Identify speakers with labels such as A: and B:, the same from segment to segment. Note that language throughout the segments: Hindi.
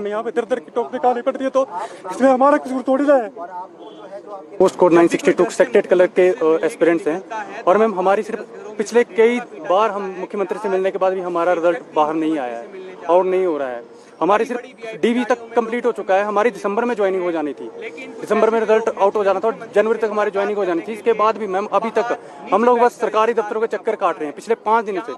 A: हमें यहाँ पे दर दर की टोक निकालनी पड़ती है, तो इसमें हमारा कसूर थोड़ी ना है। पोस्ट कोड 962 सेक्टेड कलर के एस्पिरेंट्स हैं और मैम हमारी सिर्फ पिछले कई बार हम मुख्यमंत्री से मिलने के बाद भी हमारा रिजल्ट बाहर नहीं आया है और नहीं हो रहा है। हमारी सिर्फ डीवी तक कंप्लीट हो चुका है, हमारी दिसंबर में ज्वाइनिंग हो जानी थी, दिसंबर में रिजल्ट आउट हो जाना था और जनवरी तक हमारी ज्वाइनिंग हो जानी थी। इसके बाद भी मैम अभी तक हम लोग बस सरकारी दफ्तरों के चक्कर काट रहे हैं। पिछले 5 दिनों से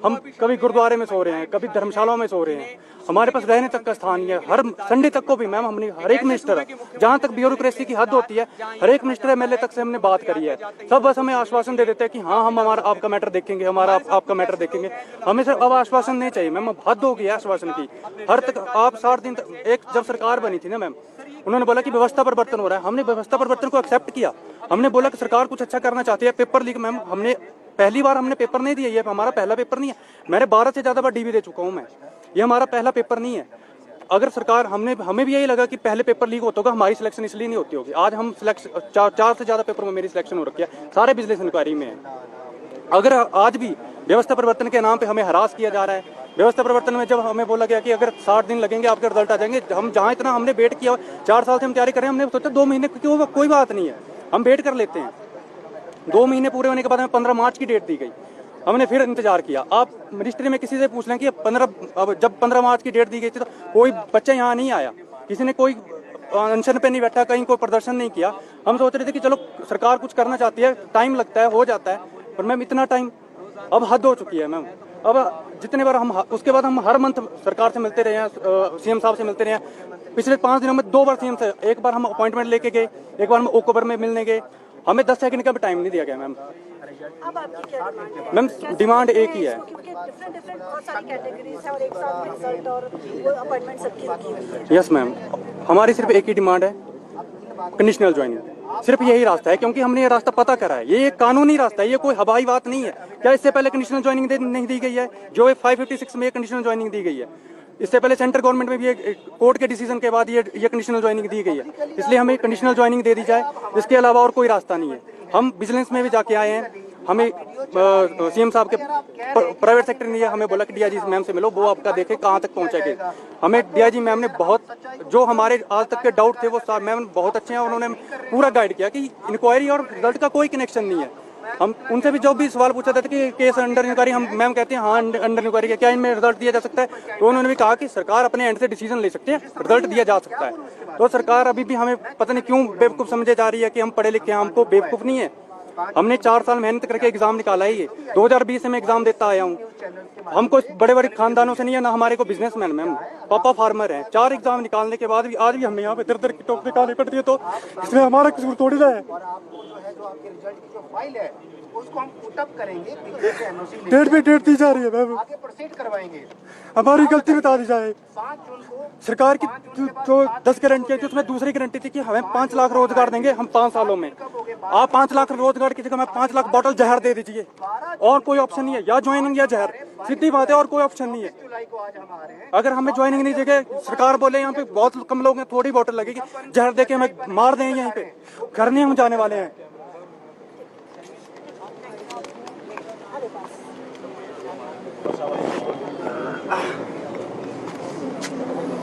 A: हम कभी गुरुद्वारे में सो रहे हैं, कभी धर्मशालाओं में सो रहे हैं, हमारे पास रहने तक का स्थान नहीं है। हर संडे तक को भी मैम हमने हर एक मिनिस्टर, जहाँ तक ब्यूरोक्रेसी की हद होती है, हर एक मिनिस्टर एमएलए तक से हमने बात करी है। सब बस हमें आश्वासन दे देते हैं कि हाँ हम हमारा आपका मैटर देखेंगे, हमारा आपका मैटर देखेंगे। हमें सिर्फ अब आश्वासन नहीं चाहिए मैम, अब हद हो गई है आश्वासन की। हर तक आप 60 दिन तक, एक जब सरकार बनी थी ना मैम, उन्होंने बोला कि व्यवस्था परिवर्तन हो रहा है, हमने व्यवस्था परिवर्तन को एक्सेप्ट किया। हमने बोला कि सरकार कुछ अच्छा करना चाहती है। पेपर लीक मैम, हमने पहली बार हमने पेपर नहीं दिया, ये हमारा पहला पेपर नहीं है। मैंने 12 से ज्यादा बार डीवी दे चुका हूँ मैं, ये हमारा पहला पेपर नहीं है। अगर सरकार हमें भी यही लगा कि पहले पेपर लीक होता होगा, हमारी सिलेक्शन इसलिए नहीं होती होगी। आज हम सिलेक्शन 4 से ज्यादा पेपर में मेरी सिलेक्शन हो रखी है, सारे बिजनेस इंक्वायरी में है। अगर आज भी व्यवस्था परिवर्तन के नाम पे हमें हरास किया जा रहा है, व्यवस्था परिवर्तन में जब हमें बोला गया कि अगर 60 दिन लगेंगे आपके रिजल्ट आ जाएंगे, हम जहाँ इतना हमने वेट किया, 4 साल से हम तैयारी कर रहे हैं, हमने सोचा 2 महीने क्यों, कोई बात नहीं है, हम वेट कर लेते हैं। 2 महीने पूरे होने के बाद हमें 15 मार्च की डेट दी गई, हमने फिर इंतजार किया। आप मिनिस्ट्री में किसी से पूछ लें कि जब 15 मार्च की डेट दी गई थी तो कोई बच्चा यहाँ नहीं आया, किसी ने कोई अनशन पे नहीं बैठा, कहीं कोई प्रदर्शन नहीं किया। हम सोच रहे थे कि चलो सरकार कुछ करना चाहती है, टाइम लगता है, हो जाता है, पर मैम इतना टाइम अब हद हो चुकी है मैम। अब जितने बार हम, उसके बाद हम हर मंथ सरकार से मिलते रहे हैं, सीएम साहब से मिलते रहे हैं। पिछले 5 दिनों में 2 बार सीएम से, एक बार हम अपॉइंटमेंट लेके गए, एक बार हम ओक्टोबर में मिलने गए, हमें 10 सेकंड का भी टाइम नहीं दिया गया मैम।
B: अब आपकी क्या डिमांड है?
A: मैम डिमांड एक ही है,
B: क्योंकि डिफरेंट बहुत सारी कैटेगरीज है और एक साथ में रिजल्ट और वो अपॉइंटमेंट सबकी रुकी हुई है।
A: यस मैम, हमारी सिर्फ एक ही डिमांड है, कंडीशनल ज्वाइनिंग। सिर्फ यही रास्ता है, क्योंकि हमने ये रास्ता पता करा है, ये एक कानूनी रास्ता है, ये कोई हवाई बात नहीं है। क्या इससे पहले कंडीशनल ज्वाइनिंग नहीं दी गई है? जो 556 में कंडीशनल ज्वाइनिंग दी गई है, इससे पहले सेंट्रल गवर्नमेंट में भी कोर्ट के डिसीजन के बाद ये कंडीशनल ज्वाइनिंग दी गई है, इसलिए हमें कंडीशनल ज्वाइनिंग दे दी जाए। इसके अलावा और कोई रास्ता नहीं है। हम विजिलेंस में भी जाके आए हैं, हमें सीएम साहब के प्राइवेट सेक्टर ने हमें बोला कि डीआईजी मैम से मिलो, वो आपका देखे कहाँ तक पहुँचेंगे। हमें डीआईजी मैम ने बहुत, जो हमारे आज तक के डाउट थे वो मैम बहुत अच्छे हैं, उन्होंने पूरा गाइड किया कि इंक्वायरी और रिजल्ट का कोई कनेक्शन नहीं है। हम उनसे भी जो भी सवाल पूछा था कि केस अंडर इंक्वायरी, हम मैम कहते हैं हाँ अंडर इंक्वायरी है, क्या इनमें रिजल्ट दिया जा सकता है? तो उन्होंने भी कहा कि सरकार अपने एंड से डिसीजन ले सकते हैं, रिजल्ट दिया जा सकता है। तो सरकार अभी भी हमें पता नहीं क्यों बेवकूफ़ समझे जा रही है कि हम पढ़े लिखे हैं, हमको बेवकूफ़ नहीं है। हमने 4 साल मेहनत करके एग्जाम निकाला है, ये 2020 से मैं एग्जाम देता आया हूँ। हमको बड़े बड़े खानदानों से नहीं है ना, हमारे को बिजनेसमैन मैम, पापा फार्मर हैं। 4 एग्जाम निकालने के बाद भी आज भी हमें यहाँ पे दर दर की टोक निकालनी पड़ती है, तो इसमें हमारा कसूर थोड़ी ना है।
C: और आपको जो है, जो आपके रिजल्ट की जो फाइल है उसको हम पुटअप करेंगे,
A: डेट पे डेट दी जा रही है मैम,
C: आगे प्रोसीड करवाएंगे।
A: हमारी गलती बता दी जाए।
C: 5 जून को
A: सरकार की जो 10 गारंटी थी, उसमें दूसरी गारंटी थी कि हमें 5 लाख रोजगार देंगे हम 5 सालों में। आप 5 लाख रोजगार की जगह मैं 5 लाख बोतल जहर दे दीजिए, और कोई ऑप्शन नहीं है, या ज्वाइनिंग या जहर, सीधी बात है, और कोई ऑप्शन नहीं है।
C: जुलाई को आज हम आ रहे हैं।
A: अगर हमें ज्वाइनिंग नहीं देंगे, सरकार बोले यहाँ पे बहुत कम लोग हैं, थोड़ी बोतल लगेगी, जहर देके हमें मार दें यहीं पे, घर नहीं हम जाने वाले हैं।